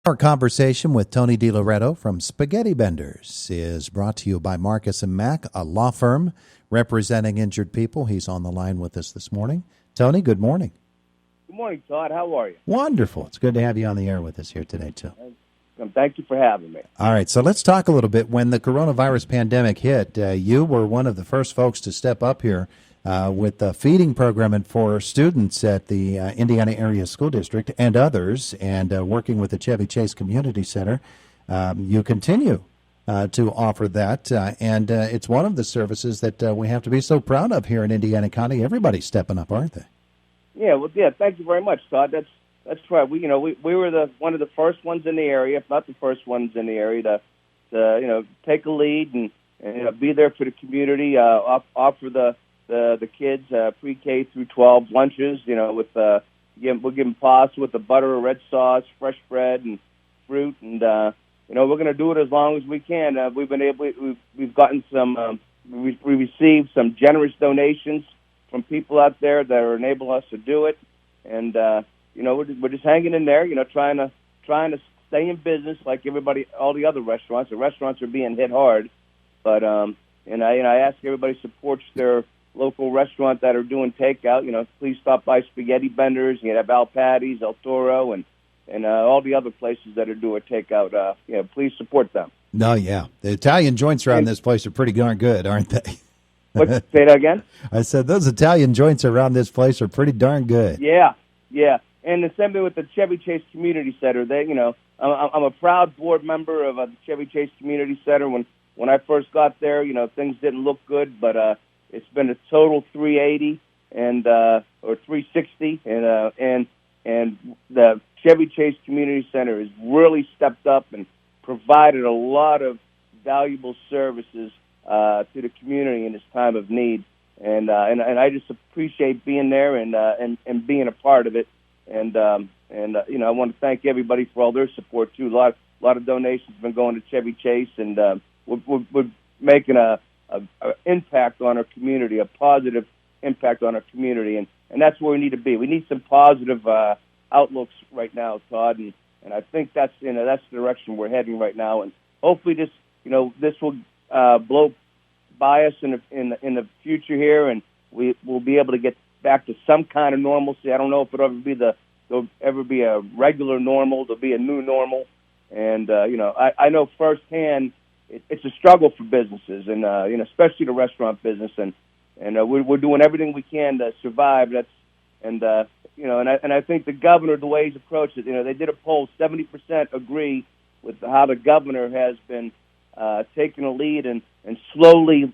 Our conversation with Tony DeLoreto from Spaghetti Benders is brought to you by Marcus & Mack, a law firm representing injured people. He's on the line with us this morning. Tony, good morning. Good morning, Todd. How are you? Wonderful. It's good to have you on the air with us here today, too. Thank you for having me. All right, so let's talk a little bit. When the coronavirus pandemic hit, you were one of the first folks to step up here with the feeding program for students at the Indiana Area School District and others, and working with the Chevy Chase Community Center. You continue to offer that, and it's one of the services that we have to be so proud of here in Indiana County. Everybody's stepping up, aren't they? Yeah, thank you very much, Todd. That's right. We were one of the first ones in the area, if not the first ones in the area, to take a lead and be there for the community. Offer the kids pre-K through 12 lunches. With we'll give them pasta with the butter or red sauce, fresh bread and fruit, and we're going to do it as long as we can. We've gotten some. We received some generous donations from people out there that are enabling us to do it, and we're just hanging in there, trying to stay in business like everybody, all the other restaurants. The restaurants are being hit hard, but and I ask everybody to support their local restaurant that are doing takeout. Please stop by Spaghetti Benders. You have Al Patty's, El Toro, and all the other places that are doing takeout. Please support them. No, yeah, the Italian joints around this place are pretty darn good, aren't they? Say that again? I said those Italian joints around this place are pretty darn good. Yeah. And the same thing with the Chevy Chase Community Center. I'm a proud board member of the Chevy Chase Community Center. When I first got there, things didn't look good, but it's been a total 380 or 360, and the Chevy Chase Community Center has really stepped up and provided a lot of valuable services to the community in this time of need, and I just appreciate being there and being a part of it, and I want to thank everybody for all their support too. A lot of donations have been going to Chevy Chase, and we're making a impact on our community, a positive impact on our community, and that's where we need to be. We need some positive outlooks right now, Todd, and I think that's the direction we're heading right now, and hopefully this will blow by us in the future here, and we'll be able to get back to some kind of normalcy. I don't know if there'll ever be a regular normal. There'll be a new normal, and I know firsthand it's a struggle for businesses, and especially the restaurant business, and we're doing everything we can to survive. And I think the governor, the way he's approached it, they did a poll. 70% agree with how the governor has been taking a lead and slowly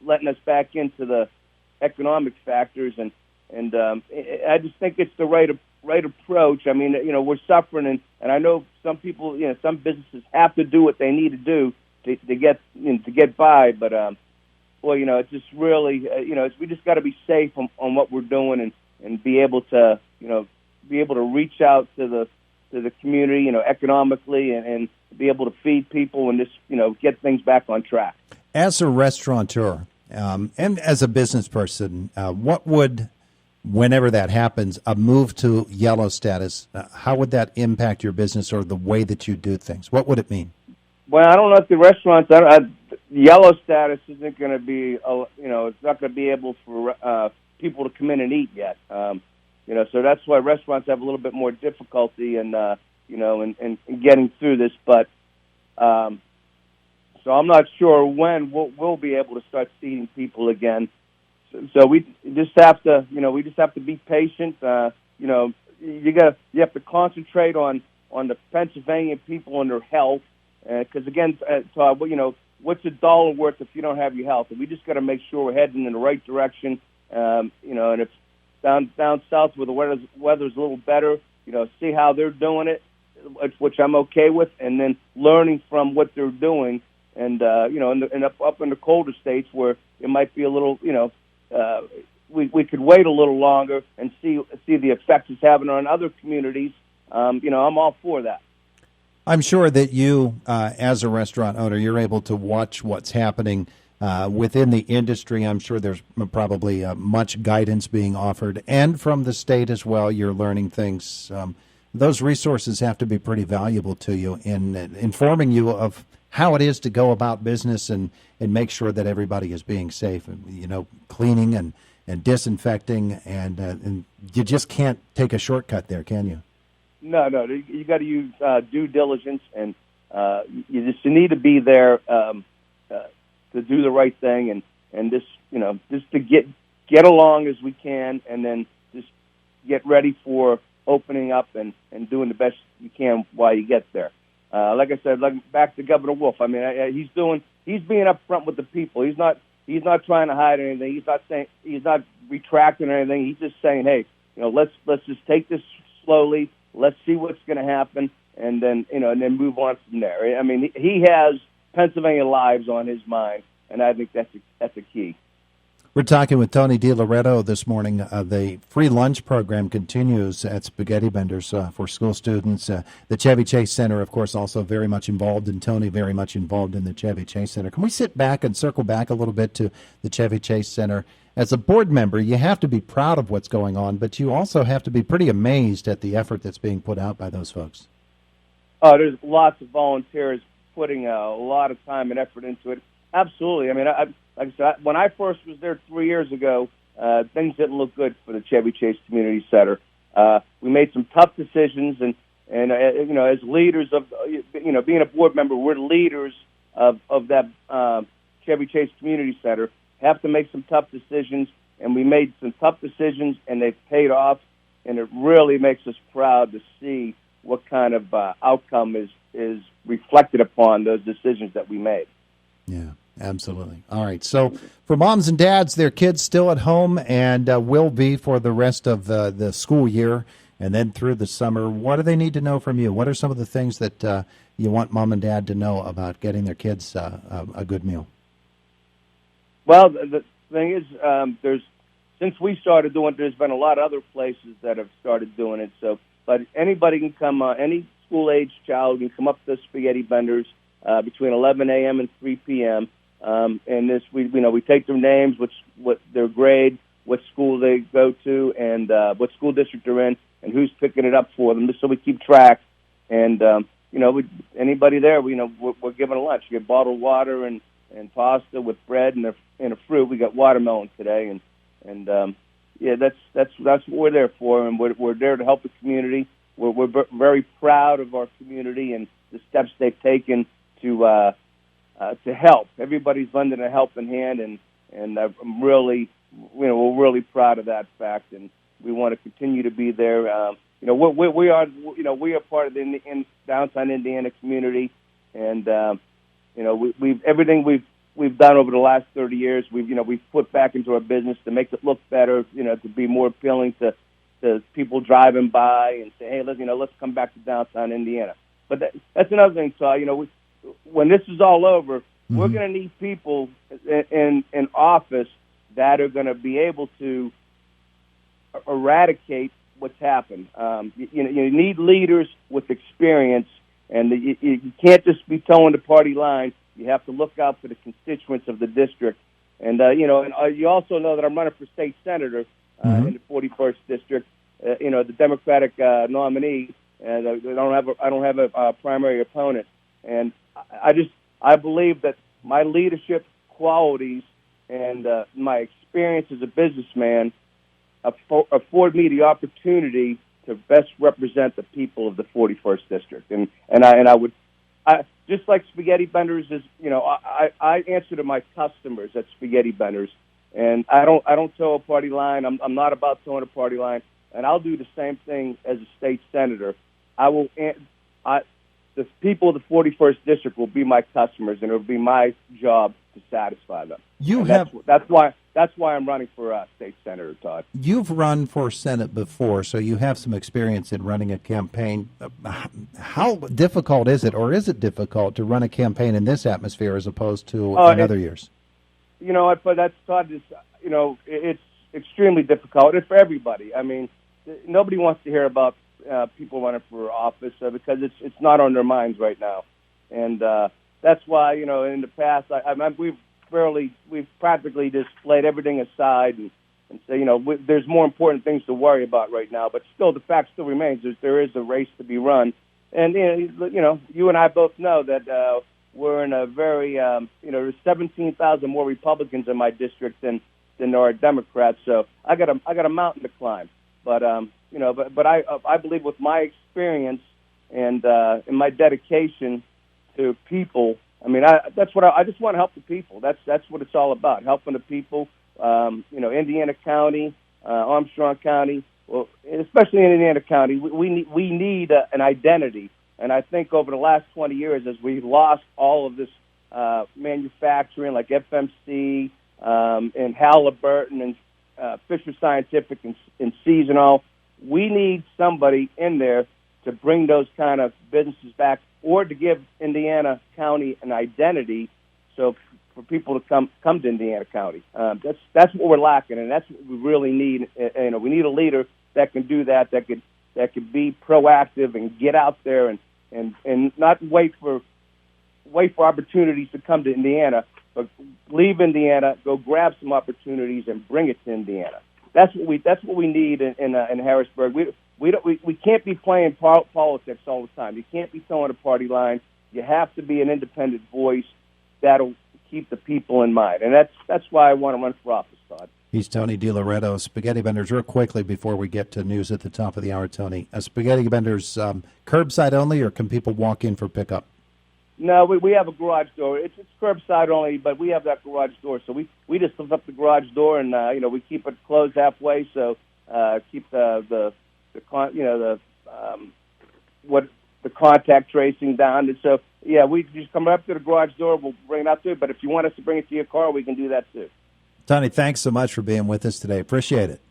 letting us back into the economic factors, and I just think it's the right approach. I mean, we're suffering, and I know some people, some businesses have to do what they need to do to get by, but it's just really, we just got to be safe on what we're doing and be able to reach out to the community, economically, and be able to feed people and just, get things back on track. As a restaurateur and as a business person, what would, whenever that happens, a move to yellow status, how would that impact your business or the way that you do things? What would it mean? Well, I don't know if the restaurants, yellow status isn't going to be, it's not going to be able for people to come in and eat yet. So that's why restaurants have a little bit more difficulty in getting through this. But so I'm not sure when we'll be able to start seating people again. So we just have to, be patient. You have to concentrate on the Pennsylvania people and their health, because again, Todd, what's a dollar worth if you don't have your health? And we just got to make sure we're heading in the right direction. And if down south where the weather's a little better, see how they're doing it, which I'm okay with, and then learning from what they're doing, and up in the colder states where it might be a little, we could wait a little longer and see the effects it's having on other communities. I'm all for that. I'm sure that you, as a restaurant owner, you're able to watch what's happening within the industry. I'm sure there's probably much guidance being offered, and from the state as well. You're learning things those resources have to be pretty valuable to you in informing you of how it is to go about business and make sure that everybody is being safe, cleaning and disinfecting, and you just can't take a shortcut there, can you? No, you got to use due diligence, and you need to be there to do the right thing, and just to get along as we can, and then just get ready for opening up and doing the best you can while you get there. Like I said, back to Governor Wolf. I mean, he's being upfront with the people. He's not trying to hide anything. He's not retracting or anything. He's just saying, hey, let's just take this slowly. Let's see what's going to happen, and then move on from there. I mean, he has Pennsylvania lives on his mind, and I think that's a key. We're talking with Tony DeLoreto this morning. The free lunch program continues at Spaghetti Benders for school students. The Chevy Chase Center, of course, also very much involved, and Tony very much involved in the Chevy Chase Center. Can we sit back and circle back a little bit to the Chevy Chase Center? As a board member, you have to be proud of what's going on, but you also have to be pretty amazed at the effort that's being put out by those folks. Oh, there's lots of volunteers putting a lot of time and effort into it. Absolutely. I mean, like I said, when I first was there 3 years ago, things didn't look good for the Chevy Chase Community Center. We made some tough decisions, and as leaders of, being a board member, we're leaders of that Chevy Chase Community Center. Have to make some tough decisions, and we made some tough decisions, and they've paid off, and it really makes us proud to see what kind of outcome is reflected upon those decisions that we made. Yeah, absolutely. All right. So for moms and dads, their kids still at home and will be for the rest of the school year and then through the summer, what do they need to know from you? What are some of the things that you want mom and dad to know about getting their kids a good meal? Well, the thing is, since we started doing it, there's been a lot of other places that have started doing it. So, but anybody can come, any school-age child can come up to Spaghetti Benders between 11 a.m. and 3 p.m. And this, we take their names, what their grade, what school they go to, and what school district they're in, and who's picking it up for them, just so we keep track. And anybody there, we're giving a lunch. You get bottled water and pasta with bread and a fruit. We got watermelon today, and that's what we're there for, and we're there to help the community. We're very proud of our community and the steps they've taken to help. Everybody's lending a helping hand, and I'm really, we're really proud of that fact, and we want to continue to be there. We are part of the downtown Indiana community, and everything we've done over the last 30 years, we've put back into our business to make it look better, to be more appealing to people driving by and say, hey, let's come back to downtown Indiana. But that's another thing, Todd. When this is all over, we're going to need people in office that are going to be able to eradicate what's happened. You need leaders with experience, and you can't just be towing the party line. You have to look out for the constituents of the district. And, you also know that I'm running for state senator in the 41st district, the Democratic nominee, and I don't have a primary opponent. And I believe that my leadership qualities and my experience as a businessman afford me the opportunity to best represent the people of the 41st district. And I would just like Spaghetti Benders is, I answer to my customers at Spaghetti Benders, and I don't tow a party line. I'm not about towing a party line, and I'll do the same thing as a state senator. The people of the 41st district will be my customers, and it'll be my job to satisfy them. That's why I'm running for state senator, Todd. You've run for Senate before, so you have some experience in running a campaign. How difficult is it, or is it difficult to run a campaign in this atmosphere as opposed to in other years? But that's, Todd, it's extremely difficult. It's for everybody. I mean, nobody wants to hear about people running for office because it's not on their minds right now, and that's why in the past we've practically just laid everything aside and say, there's more important things to worry about right now. But still, the fact still remains: there is a race to be run, and you and I both know that we're in a very there's 17,000 more Republicans in my district than there are Democrats. So I got a mountain to climb. But but I believe with my experience and my dedication to people. I mean, that's what I just want to help the people. That's what it's all about, helping the people. Indiana County, Armstrong County, well, especially in Indiana County, we need an identity. And I think over the last 20 years, as we've lost all of this manufacturing, like FMC and Halliburton and Fisher Scientific and Seasonal, we need somebody in there to bring those kind of businesses back, or to give Indiana County an identity, so for people to come to Indiana County. That's what we're lacking, and that's what we really need. We need a leader that can do that could be proactive and get out there and not wait for opportunities to come to Indiana, but leave Indiana, go grab some opportunities and bring it to Indiana. That's what we need in Harrisburg. We can't be playing politics all the time. You can't be throwing a party line. You have to be an independent voice that'll keep the people in mind, and that's why I want to run for office, Todd. He's Tony DeLoreto. Spaghetti Vendors, real quickly before we get to news at the top of the hour, Tony. Spaghetti Vendors, curbside only, or can people walk in for pickup? No, we have a garage door. It's curbside only, but we have that garage door. So we just lift up the garage door, and we keep it closed halfway, so keep the contact tracing down. And so we just come up to the garage door. We'll bring it out to it. But if you want us to bring it to your car, we can do that too. Tony, thanks so much for being with us today. Appreciate it.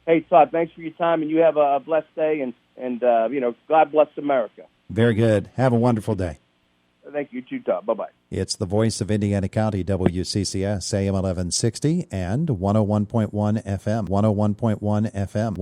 Hey, Todd, thanks for your time, and you have a blessed day, and God bless America. Very good. Have a wonderful day. Thank you, too, Todd. Bye-bye. It's the voice of Indiana County, WCCS, AM 1160 and 101.1 FM. 101.1 FM.